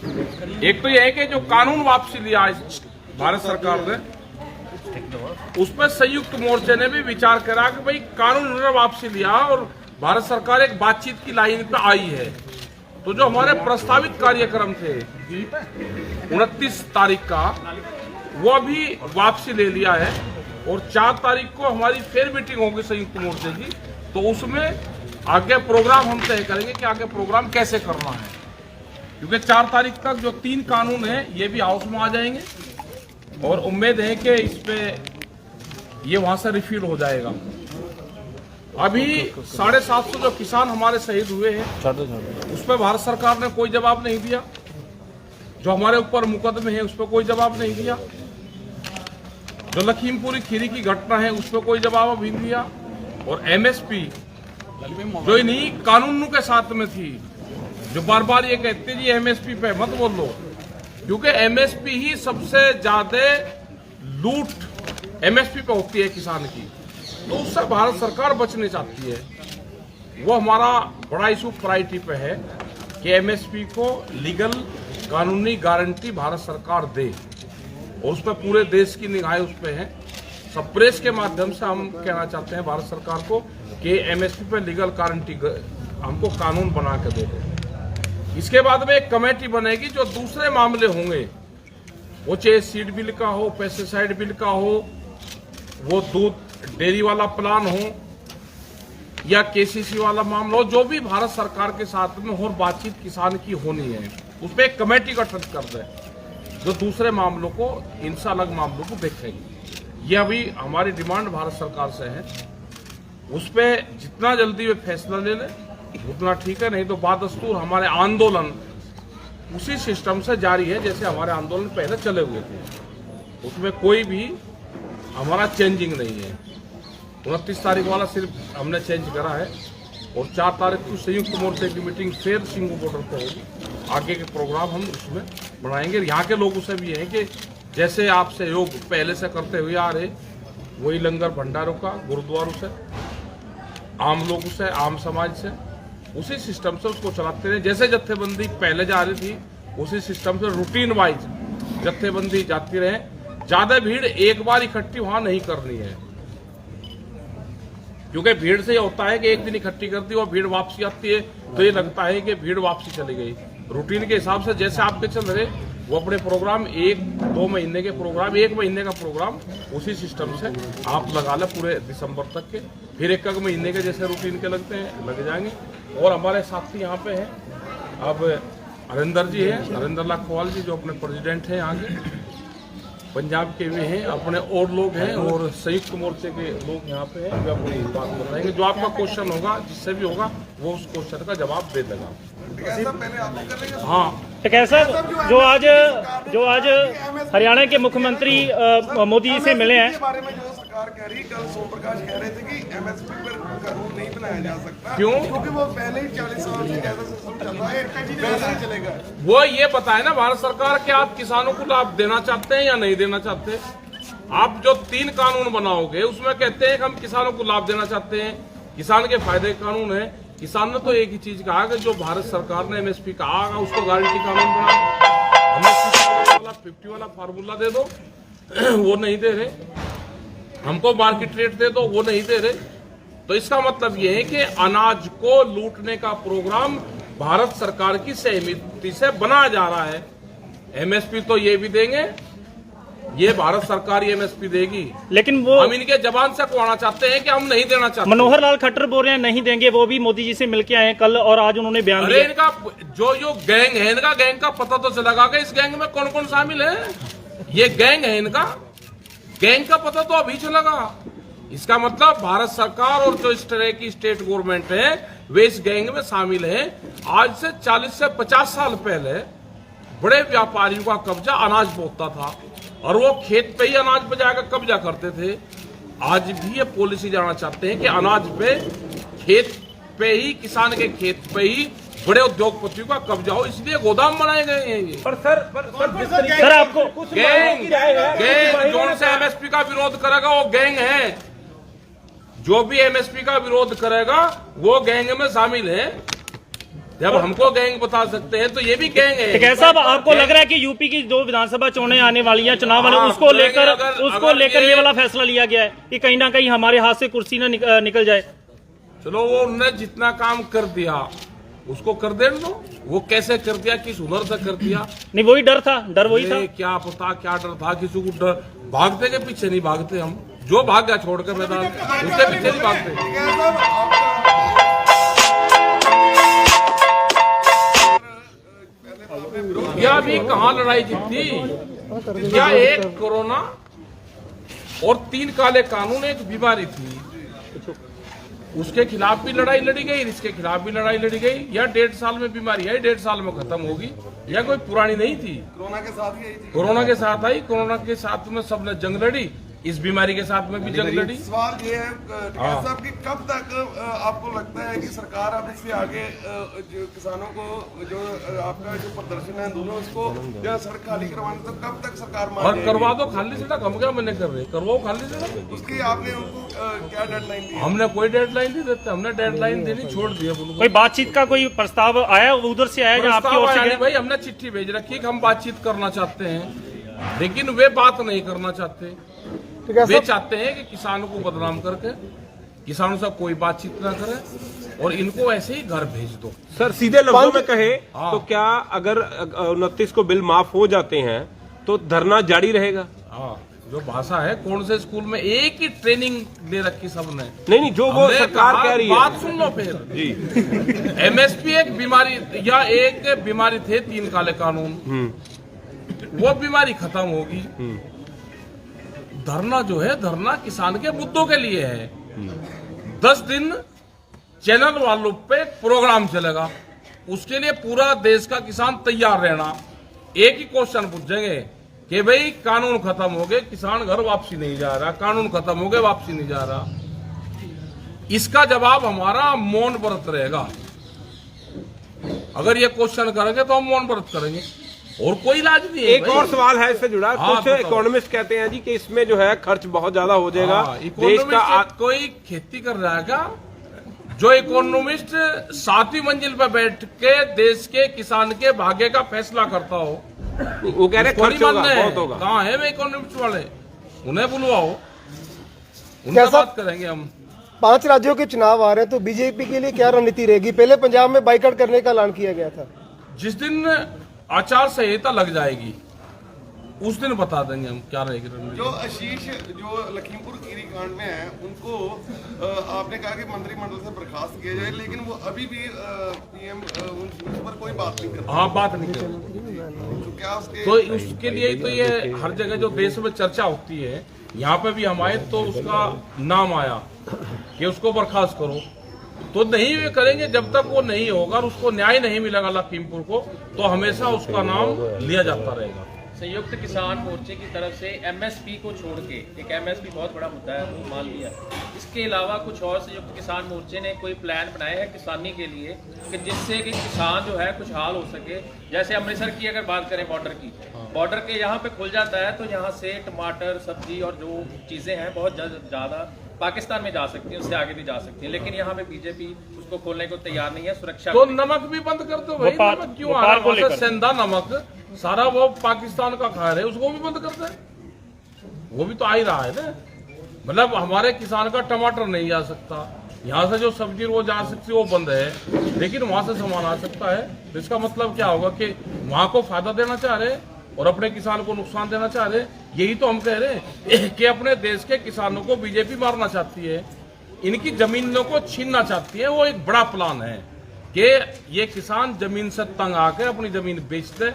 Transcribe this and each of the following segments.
एक तो यह है कि जो कानून वापसी लिया भारत सरकार ने, उसमें संयुक्त मोर्चे ने भी विचार करा कि भाई कानून उन्होंने वापसी लिया और भारत सरकार एक बातचीत की लाइन पे आई है, तो जो हमारे प्रस्तावित कार्यक्रम थे 29 तारीख का, वो भी वापसी ले लिया है और 4 तारीख को हमारी फिर मीटिंग होगी संयुक्त मोर्चे की, तो उसमें आगे प्रोग्राम हम तय करेंगे कि आगे प्रोग्राम कैसे करना है, क्योंकि 4 तारीख तक जो 3 कानून है ये भी हाउस में आ जाएंगे और उम्मीद है कि इस पे ये वहां से रिफिल हो जाएगा। अभी 750 जो किसान हमारे शहीद हुए हैं उस पर भारत सरकार ने कोई जवाब नहीं दिया, जो हमारे ऊपर मुकदमे हैं उस पर कोई जवाब नहीं दिया, जो लखीमपुरी खीरी की घटना है उस पर कोई जवाब अभी नहीं दिया, और एमएसपी जो इन्हीं कानूनों के साथ में थी, जो बार बार ये कहते जी एमएसपी पे मत बोलो, क्योंकि एमएसपी ही सबसे ज्यादा लूट एमएसपी पे होती है किसान की, तो उससे भारत सरकार बचने चाहती है। वो हमारा बड़ा इशू प्रायोरिटी पे है कि एमएसपी को लीगल कानूनी गारंटी भारत सरकार दे, और उस पर पूरे देश की निगाहें उस पर है। सब प्रेस के माध्यम से हम कहना चाहते हैं भारत सरकार को कि एमएसपी पे लीगल गारंटी हमको कानून बना के दे। इसके बाद में एक कमेटी बनेगी जो दूसरे मामले होंगे, वो चाहे सीड बिल का हो, पेस्टिसाइड बिल का हो, वो दूध डेयरी वाला प्लान हो या केसीसी वाला मामला हो, जो भी भारत सरकार के साथ में और बातचीत किसान की होनी है, उस पर एक कमेटी गठन कर दे जो दूसरे मामलों को, इनसे अलग मामलों को देखेगी। ये अभी हमारी डिमांड भारत सरकार से है, उस पर जितना जल्दी वे फैसला ले ले उतना ठीक है, नहीं तो बादस्तूर हमारे आंदोलन उसी सिस्टम से जारी है जैसे हमारे आंदोलन पहले चले हुए थे, उसमें कोई भी हमारा चेंजिंग नहीं है। 29 तारीख वाला सिर्फ हमने चेंज करा है और 4 तारीख को संयुक्त मोर्चे की मीटिंग फिर सिंगू बॉर्डर पर होगी। आगे के प्रोग्राम हम उसमें बनाएंगे। यहाँ के लोगों से भी है कि जैसे आप सहयोग पहले से करते हुए आ रहे, वही लंगर भंडारों का, गुरुद्वारों से, आम लोगों से, आम समाज से, उसी सिस्टम से उसको चलाते रहे। जैसे जत्थेबंदी पहले जा रही थी उसी सिस्टम से रूटीन वाइज जत्थेबंदी जाती रहे। ज्यादा भीड़ एक बार इकट्ठी वहां नहीं करनी है, क्योंकि भीड़ से ये होता है कि एक दिन इकट्ठी करती है और भीड़ वापसी आती है तो ये लगता है कि भीड़ वापसी चली गई। रूटीन के हिसाब से जैसे आपके चल रहे वो अपने प्रोग्राम 1-2 महीने के प्रोग्राम, 1 महीने का प्रोग्राम उसी सिस्टम से आप लगा ले पूरे दिसंबर तक के, फिर 1 महीने के जैसे रूटीन के लगते हैं लग जाएंगे। और हमारे साथी यहाँ पे हैं, अब हरिंदर जी हैं, हरिंदर लाल खोवाल जी जो अपने प्रेसिडेंट हैं यहाँ के, पंजाब के भी हैं, अपने और लोग हैं और संयुक्त मोर्चे के लोग यहाँ पे हैं, वे अपनी बात बताएंगे। जो आपका क्वेश्चन होगा, जिससे भी होगा, वो उस क्वेश्चन का जवाब दे देगा। हाँ, कैसा जो आज हरियाणा के मुख्यमंत्री मोदी जी से मिले हैं, बारे में जो सरकार कह रही, कल सोमप्रकाश कह रहे थे कि एमएसपी पर कानून नहीं बनाया जा सकता। क्यों? क्योंकि वो पहले ही 40 साल से कैसा सिस्टम चल रहा है, वैसे ही चलेगा। वो ये बताए ना भारत सरकार कि आप किसानों को लाभ देना चाहते हैं या नहीं देना चाहते। आप जो 3 कानून बनाओगे उसमें कहते हैं कि हम किसानों को लाभ देना चाहते हैं, किसान के फायदे कानून है। किसान ने तो एक ही चीज कहा कि जो भारत सरकार ने एमएसपी कहा उसको गारंटी कानून बना, हमें 50 वाला फार्मूला दे दो, वो नहीं दे रहे। हमको मार्केट रेट दे दो, वो नहीं दे रहे। तो इसका मतलब ये है कि अनाज को लूटने का प्रोग्राम भारत सरकार की सहमति से बनाया जा रहा है। एमएसपी तो ये भी देंगे, ये भारत सरकार ही एमएसपी देगी, लेकिन वो हम इनके जबान से कहना चाहते हैं कि हम नहीं देना चाहते। मनोहर लाल खट्टर बोल रहे हैं नहीं देंगे, वो भी मोदी जी से मिलके आए कल और आज उन्होंने बयान अरे दिया। इनका जो गैंग है, इनका गैंग का पता तो चलेगा कि इस गैंग में कौन कौन शामिल है। ये गैंग है, इनका गैंग का पता तो अभी चलेगा। इसका मतलब भारत सरकार और जो इस तरह की स्टेट गवर्नमेंट है वे इस गैंग में शामिल है। आज से 40 से 50 साल पहले बड़े व्यापारियों का कब्जा अनाज पे होता था और वो खेत पे ही अनाज पे जाकर कब्जा करते थे। आज भी ये पॉलिसी जाना चाहते हैं कि अनाज पे, खेत पे ही, किसान के खेत पे ही बड़े उद्योगपतियों का कब्जा हो, इसलिए गोदाम बनाए गए हैं ये। पर सर आपको गैंग जोन से एमएसपी का विरोध करेगा वो गैंग है, जो भी एमएसपी का विरोध करेगा वो गैंग में शामिल है। जब हमको गैंग बता सकते हैं तो ये भी गैंग है। टिकैत साहब, आपको लग रहा है कि यूपी की जो विधानसभा चुनाव आने वाली है, चुनाव वाले, उसको लेकर ये वाला फैसला लिया गया है कि कहीं ना कहीं हमारे हाथ से कुर्सी ना निकल जाए? चलो, वो उन्होंने जितना काम कर दिया उसको कर देने दो। वो कैसे कर दिया, किस हुनर से कर दिया? नहीं, वही डर था, डर वही था। क्या पता क्या डर था, किसी को डर। भागते के पीछे नहीं भागते हम, जो भाग गया छोड़कर मैदान उसके पीछे नहीं भागते। क्या भी कहाँ लड़ाई जीती? क्या एक कोरोना और 3 काले कानून एक बीमारी थी, उसके खिलाफ भी लड़ाई लड़ी गई, इसके खिलाफ भी लड़ाई लड़ी गई। या 1.5 साल में बीमारी आई, 1.5 साल में खत्म होगी, या कोई पुरानी नहीं थी। कोरोना के साथ ही आई थी। कोरोना के साथ आई, कोरोना के साथ में सबने जंग लड़ी, इस बीमारी के साथ में भी जंग लड़ी। सवाल ये है टिकैत साहब कि कब तक आपको लगता है कि सरकार अब इससे आगे जो किसानों को जो आपका जो प्रदर्शन है दोनों उसको या सड़क खाली करवाने, तो कब तक सरकार मान और करवा दो खाली सड़क, हम क्या मैंने कर रहे, करवाओ खाली सड़क। उसकी आपने उनको क्या डेडलाइन दी? हमने कोई डेडलाइन नहीं देते, हमने डेडलाइन देनी छोड़ दी है। कोई बातचीत का कोई प्रस्ताव आया उधर से आया या आपकी ओर से गया? भाई हमने चिट्ठी भेज रखी कि हम बातचीत करना चाहते हैं, लेकिन वे बात नहीं करना चाहते। वे चाहते हैं कि किसानों को बदनाम करके किसानों से कोई बातचीत ना करे और इनको ऐसे ही घर भेज दो। सर, सीधे लफ्जों में कहे तो क्या अगर 29 को बिल माफ हो जाते हैं तो धरना जारी रहेगा? हाँ, जो भाषा है, कौन से स्कूल में एक ही ट्रेनिंग दे रखी सबने? नहीं, जो वो सरकार कह रही है। बात सुन लो फिर जी। एमएसपी एक बीमारी या एक बीमारी थे 3 काले कानून, वो बीमारी खत्म होगी। धरना जो है, धरना किसान के मुद्दों के लिए है। 10 दिन चैनल वालों पे प्रोग्राम चलेगा, उसके लिए पूरा देश का किसान तैयार रहना। एक ही क्वेश्चन पूछेंगे कि भाई कानून खत्म हो गए, किसान घर वापसी नहीं जा रहा, कानून खत्म हो गए वापसी नहीं जा रहा। इसका जवाब हमारा मौन व्रत रहेगा। अगर ये क्वेश्चन करेंगे तो हम मौन व्रत करेंगे और कोई इलाज नहीं है। एक और सवाल है इससे जुड़ा। कुछ इकोनॉमिस्ट कहते हैं जी कि इसमें जो है खर्च बहुत ज्यादा हो जाएगा। देश का कोई खेती कर रहा है क्या? जो इकोनॉमिस्ट 7वीं मंजिल पर बैठ के देश के किसान के भाग्य का फैसला करता हो, वो कह रहे खर्च होगा, बहुत होगा। कहाँ है वे इकोनॉमिस्ट वाले? उन्हें बुलवाओ, उनसे बात करेंगे हम। 5 राज्यों के चुनाव आ रहे हैं, तो बीजेपी के लिए क्या रणनीति रहेगी? पहले पंजाब में बाइकआउट करने का ऐलान किया गया था। जिस दिन आचार संहिता लग जाएगी उस दिन बता देंगे हम क्या रहेगी रणनीति। जो आशीष जो लखीमपुर खीरी कांड में है, उनको आपने कहा कि मंत्रिमंडल से बर्खास्त किया जाए, लेकिन वो अभी भी पीएम उस पर कोई बात नहीं करते। हाँ, बात नहीं करते। तो क्या उसके लिए तो ये हर जगह जो देश में चर्चा होती है, यहाँ पे भी हम आए तो उसका नाम आया कि उसको बर्खास्त करो, तो नहीं वे करेंगे। जब तक वो नहीं होगा और उसको न्याय नहीं मिलेगा लखीमपुर को, तो हमेशा उसका नाम लिया जाता रहेगा। संयुक्त किसान मोर्चे की तरफ से एमएसपी को छोड़ के, एक एमएसपी बहुत बड़ा मुद्दा है, वो मान लिया, इसके अलावा कुछ और संयुक्त किसान मोर्चे ने कोई प्लान बनाया है किसानी के लिए कि जिससे कि किसान जो है कुछ हाल हो सके? जैसे अमृतसर की अगर बात करें, बॉर्डर की, बॉर्डर के यहाँ पे खुल जाता है तो यहाँ से टमाटर, सब्जी और जो चीजें हैं बहुत ज़्यादा पाकिस्तान में जा सकती है, उससे आगे भी जा सकती है, लेकिन यहाँ पे बीजेपी उसको खोलने को तैयार नहीं है। सुरक्षा तो नमक भी बंद कर दो भाई, नमक क्यों आ रहा है? सेंधा नमक सारा वो पाकिस्तान का खा रहे, उसको भी बंद कर दे, वो भी तो आ ही रहा है ना। मतलब हमारे किसान का टमाटर नहीं जा सकता, यहाँ से जो सब्जी वो जा सकती है वो बंद है, लेकिन वहां से सामान आ सकता है। तो इसका मतलब क्या होगा कि वहां को फायदा देना चाह रहे और अपने किसान को नुकसान देना चाह रहे। यही तो हम कह रहे हैं कि अपने देश के किसानों को बीजेपी मारना चाहती है, इनकी जमीनों को छीनना चाहती है। वो एक बड़ा प्लान है कि ये किसान जमीन से तंग आकर अपनी जमीन बेच दे,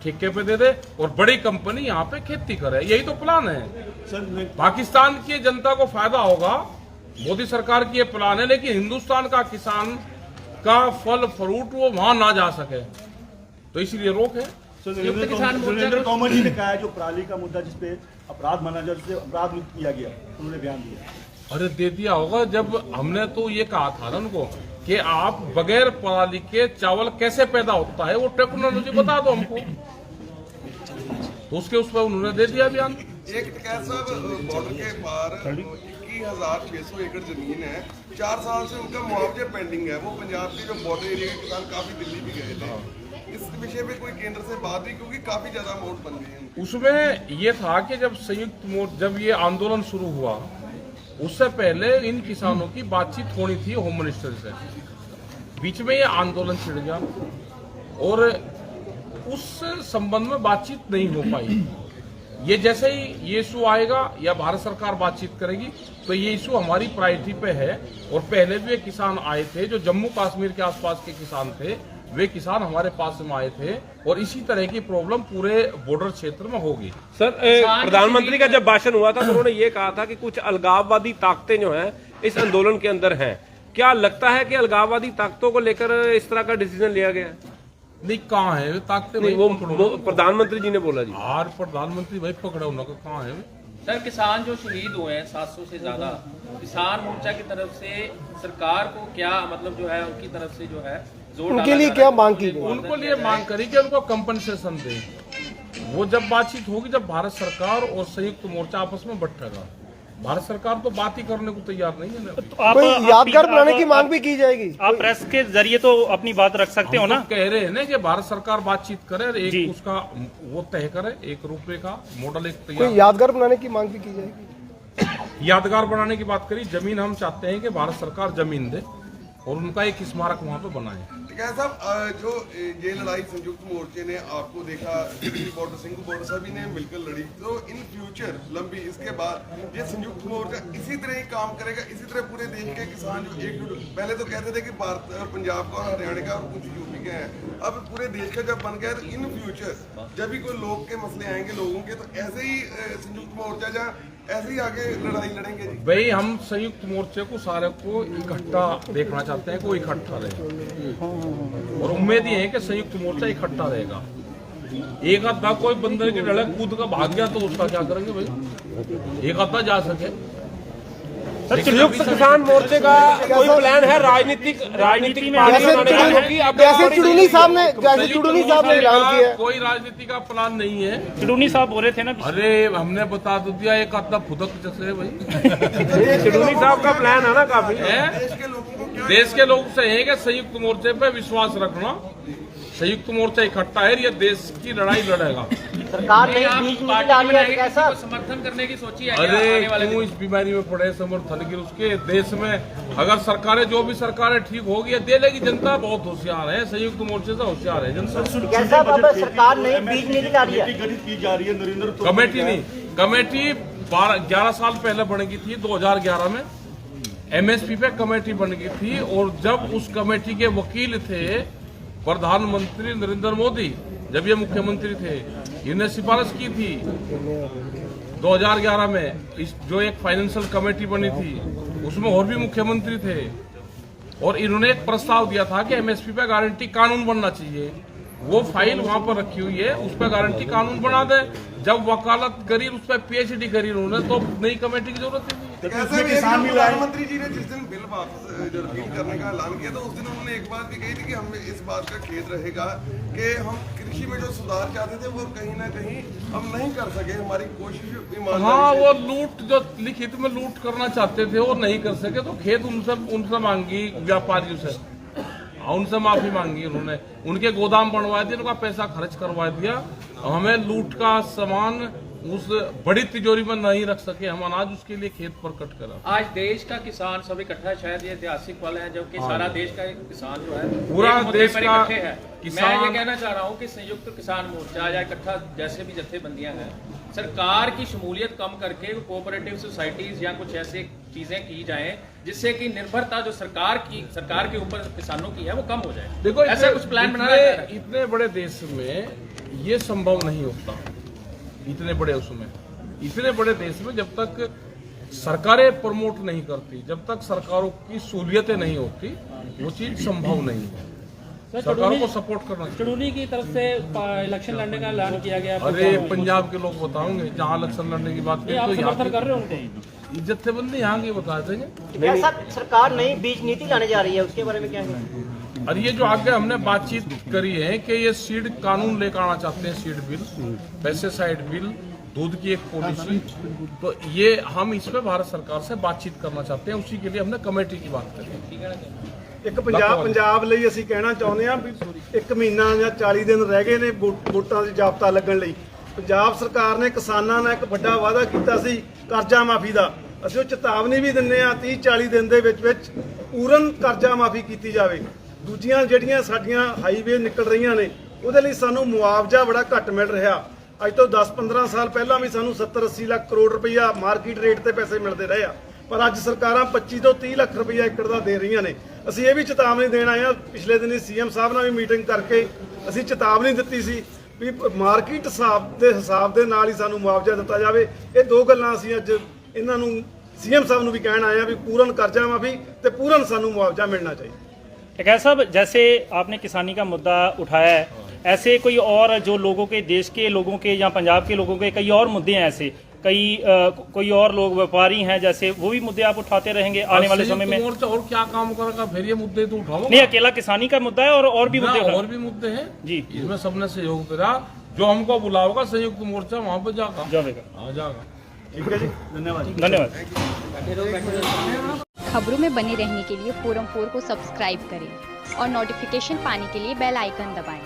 ठेके पे दे दे और बड़ी कंपनी यहाँ पे खेती करे। यही तो प्लान है। पाकिस्तान की जनता को फायदा होगा, मोदी सरकार की ये प्लान है, लेकिन हिंदुस्तान का किसान का फल फ्रूट वो वहां ना जा सके, तो इसलिए रोक है। सुरेंद्र तोमर जी ने कहा है जो पराली का मुद्दा जिसपे अपराध माना जाए, जिसपे अपराध किया गया, उन्होंने बयान दिया। अरे दे दिया होगा, जब हमने तो ये कहा था ना उनको कि आप बगैर पराली के चावल कैसे पैदा होता है वो टेक्नोलॉजी बता दो हमको, तो उसके उस पर उन्होंने दे दिया बयान। एक टिकैत साहब, बॉर्डर के पार 21,600 एकड़ जमीन है, 4 साल से उनका मुआवजा पेंडिंग है। वो पंजाब के जो बॉर्डर एरिया के किसान काफी दिल्ली भी गए थे। इस विषय पे कोई केंद्र से बात हुई, क्योंकि काफी ज्यादा अमाउंट बन गई है। उसमें ये था कि जब संयुक्त मोर्चा, जब ये आंदोलन शुरू हुआ उससे पहले इन किसानों की बातचीत होनी थी होम मिनिस्टर से। बीच में ये आंदोलन छिड़ गया और उस संबंध में बातचीत नहीं हो पाई। ये जैसे ही ये इशू आएगा या भारत सरकार बातचीत करेगी तो ये इशू हमारी प्रायोरिटी पे है। और पहले भी ये किसान आए थे जो जम्मू कश्मीर के आसपास के किसान थे, वे किसान हमारे पास में आए थे और इसी तरह की प्रॉब्लम पूरे बॉर्डर क्षेत्र में होगी। सर, प्रधानमंत्री का जब भाषण हुआ था तो उन्होंने ये कहा था कि कुछ अलगाववादी ताकतें जो हैं इस आंदोलन के अंदर हैं। क्या लगता है कि अलगाववादी ताकतों को लेकर इस तरह का डिसीजन लिया गया है? नहीं, कहाँ है ताकते? नहीं, वो प्रधानमंत्री जी ने बोला जी। और प्रधानमंत्री भाई पकड़े उनका कहाँ है? सर, किसान जो शहीद हुए हैं 700 से ज्यादा, किसान मोर्चा की तरफ से सरकार को क्या मतलब जो है उनकी तरफ से जो है जोर उनके लिए क्या मांग की गई? उनको लिए मांग करी कि उनको कंपनसेशन दे। वो जब बातचीत होगी, जब भारत सरकार और संयुक्त मोर्चा आपस में बैठेगा। भारत सरकार तो बात ही करने को तैयार नहीं है ना। तो आप कोई यादगार बनाने की मांग भी की जाएगी? आप प्रेस के जरिए तो अपनी बात रख सकते हो ना। कह रहे हैं ना कि भारत सरकार बातचीत करे, एक उसका वो तय करे, एक रूपरेखा मॉडल एक कोई तैयार। यादगार बनाने की मांग भी की जाएगी? यादगार बनाने की बात करी, जमीन हम चाहते हैं कि भारत सरकार जमीन दे और उनका एक स्मारक वहाँ पे बनाए। साहब, जो ये लड़ाई संयुक्त मोर्चे ने आपको देखा, बॉर्डर सिंह बॉर्डर सभी ने मिलकर लड़ी, तो इन फ्यूचर लंबी इसके बाद ये संयुक्त मोर्चा इसी तरह ही काम करेगा, इसी तरह पूरे देश के किसान जो एकजुट, पहले तो कहते थे कि भारत पंजाब का और हरियाणा का और कुछ यूपी के हैं, अब पूरे देश का जब बन गया तो इन फ्यूचर जब भी कोई लोग के मसले आएंगे लोगों के, तो ऐसे ही संयुक्त मोर्चा जहाँ ऐसे ही आगे लड़ाई लड़ेंगे जी। भाई, हम संयुक्त मोर्चे को सारे को इकट्ठा देखना चाहते हैं, कोई इकट्ठा रहे और उम्मीद ही है कि संयुक्त मोर्चा इकट्ठा रहेगा। एक आधा कोई बंदर के डले कूद का भाग गया तो उसका क्या करेंगे भाई? एक आधा जा सके। संयुक्त किसान मोर्चे का कोई प्लान है राजनीतिक जैसे चुड़ूनी साहब ने ऐलान किया है? कोई राजनीति का प्लान नहीं है। चुड़ूनी साहब बोल रहे थे ना। अरे हमने बता तो दिया, एक आधा फुदक जैसे भाई। चुड़ूनी साहब का प्लान है ना काफी। देश के लोगों से है कि संयुक्त मोर्चे पे विश्वास रखना, संयुक्त मोर्चा इकट्ठा है, ये देश की लड़ाई लड़ेगा। सरकार ने बीज नीति डाली है कैसा? समर्थन करने की सोची है? अरे क्यों इस बीमारी में पड़े समर्थन की? उसके देश में अगर सरकारें, जो भी सरकारें ठीक होगी दे लेगी। जनता बहुत होशियार है, संयुक्त मोर्चे से होशियार है जनता। कैसा बाबा, सरकार ने बीज नीति डाली है? गठित की जा रही है नरेंद्र कमेटी नहीं, कमेटी 11 साल पहले बनेगी थी, 2011 में MSP पे कमेटी बन गई थी। और जब उस कमेटी के वकील थे प्रधानमंत्री नरेंद्र मोदी, जब ये मुख्यमंत्री थे, इन्हें सिफारिश की थी 2011 में। इस जो एक फाइनेंशियल कमेटी बनी थी उसमें और भी मुख्यमंत्री थे और इन्होंने एक प्रस्ताव दिया था कि MSP पे गारंटी कानून बनना चाहिए। वो फाइल वहां पर रखी हुई है, उस पर गारंटी कानून बना दे। जब वकालत करी, उस पर PhD करी उन्होंने, तो नई कमेटी की जरूरत नहीं। प्रधानमंत्री जी ने जिस दिन बिल वापस रिपील करने का ऐलान किया, तो उस दिन उन्होंने एक बात भी कही थी कि हमें इस बात का खेद रहेगा कि हम कृषि में जो सुधार चाहते थे वो कहीं ना कहीं हम नहीं कर सके। हमारी कोशिश, हाँ, वो लूट, जो लिखित में लूट करना चाहते थे वो नहीं कर सके, तो खेद उनसे मांगी व्यापारियों से, उनसे माफी मांगी उन्होंने। उनके गोदाम बनवा दिए, उनका पैसा खर्च करवा दिया। हमें लूट का सामान उस बड़ी तिजोरी में नहीं रख सके हम अनाज, उसके लिए खेत प्रकट करा। आज देश का किसान सब इकट्ठा, शायद ये ऐतिहासिक पल है जबकि सारा देश का किसान जो है पूरा देश का है। किसान, मैं ये कहना चाह रहा हूँ कि संयुक्त किसान मोर्चा या इकट्ठा जैसे भी जत्थेबंदियां हैं, सरकार की शमूलियत कम करके कोऑपरेटिव सोसाइटीज या कुछ ऐसे चीजें की जाएं जिससे कि निर्भरता जो सरकार के ऊपर किसानों की है वो कम हो जाए। देखो, ऐसा कुछ प्लान बनाना है? इतने बड़े देश में ये संभव नहीं होता। इतने बड़े देश में जब तक सरकारें प्रमोट नहीं करती, जब तक सरकारों की सहूलियतें नहीं होती, वो चीज संभव नहीं है। सरकारों को सपोर्ट करना चाहिए। चुड़ूनी की तरफ से इलेक्शन लड़ने का ऐलान किया गया। अरे पंजाब के लोग बताओगे, जहाँ इलेक्शन लड़ने की बात करें तो यहाँ कर रहे हो उनको जत्थेबंदी यहाँ की बता देंगे। कैसा सरकार नई बीज नीति लाने जा रही है, उसके बारे में क्या है? और ये जो आगे हमने बातचीत करी है कि ये सीड कानून लेकर आना चाहते हैं, सीड बिल, पेस्टिसाइड बिल दूध की एक पॉलिसी, तो ये हम इस पे भारत सरकार से बातचीत करना चाहते हैं, उसी के लिए हमने कमेटी की बात करी। ਇੱਕ ਪੰਜਾਬ ਲਈ ਅਸੀਂ ਕਹਿਣਾ ਚਾਹੁੰਦੇ ਹਾਂ ਵੀ 1 ਮਹੀਨਾ ਜਾਂ 40 ਦਿਨ ਰਹਿ ਗਏ ਨੇ ਵੋਟਾਂ ਦੀ ਜਾਬਤਾ ਲੱਗਣ ਲਈ। ਪੰਜਾਬ ਸਰਕਾਰ ਨੇ ਕਿਸਾਨਾਂ ਨਾਲ ਇੱਕ ਵੱਡਾ ਵਾਅਦਾ ਕੀਤਾ ਸੀ ਕਰਜ਼ਾ ਮਾਫੀ ਦਾ, ਅਸੀਂ ਉਹ ਚੇਤਾਵਨੀ ਵੀ ਦਿੰਦੇ ਆ 30-40 ਦਿਨ ਦੇ ਵਿੱਚ ਪੂਰਨ ਕਰਜ਼ਾ ਮਾਫੀ ਕੀਤੀ ਜਾਵੇ। ਦੂਜੀਆਂ ਜਿਹੜੀਆਂ ਸਾਡੀਆਂ ਹਾਈਵੇ ਨਿਕਲ ਰਹੀਆਂ ਨੇ ਉਹਦੇ ਲਈ ਸਾਨੂੰ ਮੁਆਵਜ਼ਾ ਬੜਾ ਘੱਟ ਮਿਲ ਰਿਹਾ। ਅੱਜ ਤੋਂ 10-15 ਸਾਲ ਪਹਿਲਾਂ ਵੀ ਸਾਨੂੰ 70-80 ਲੱਖ ਕਰੋੜ ਰੁਪਈਆ ਮਾਰਕੀਟ ਰੇਟ ਤੇ ਪੈਸੇ ਮਿਲਦੇ ਰਹੇ ਆ, ਪਰ ਅੱਜ ਸਰਕਾਰਾਂ 25 ਤੋਂ 30 ਲੱਖ ਰੁਪਈਆ ਏਕੜ ਦਾ ਦੇ ਰਹੀਆਂ ਨੇ। ਅਸੀਂ ਇਹ ਵੀ ਚੇਤਾਵਨੀ ਦੇਣ ਆਏ ਆ, ਪਿਛਲੇ ਦਿਨੀ ਸੀਐਮ ਸਾਹਿਬ ਨਾਲ ਵੀ ਮੀਟਿੰਗ ਕਰਕੇ ਅਸੀਂ ਚੇਤਾਵਨੀ ਦਿੱਤੀ ਸੀ ਵੀ ਮਾਰਕੀਟ ਹਿਸਾਬ ਦੇ ਨਾਲ ਹੀ ਸਾਨੂੰ ਮੁਆਵਜ਼ਾ ਦਿੱਤਾ ਜਾਵੇ। ਇਹ ਦੋ ਗੱਲਾਂ ਅਸੀਂ ਅੱਜ ਇਹਨਾਂ ਨੂੰ सीएम साहब भी कहना आया भी पूर्ण कर्जा माफी ते पूर्ण सानू मुआवजा मिलना चाहिए। टिकैत साहब, जैसे आपने किसानी का मुद्दा उठाया है, ऐसे कोई और जो लोगों के, देश के लोगों के या पंजाब के लोगों के कई और मुद्दे हैं, ऐसे कोई और लोग व्यापारी हैं, जैसे वो भी मुद्दे आप उठाते रहेंगे आने वाले समय में? और क्या काम करेगा, फिर ये मुद्दे तो उठाओ नहीं, अकेला किसानी का मुद्दा है और भी मुद्दे और भी मुद्दे हैं जी। इसमें सबने सहयोग करा, जो हमको बुलाओगा संयुक्त मोर्चा वहाँ पे जाएगा। ठीक है जी, धन्यवाद। खबरों में बने रहने के लिए फोरम 4 को सब्सक्राइब करें और नोटिफिकेशन पाने के लिए बेल आइकन दबाएं।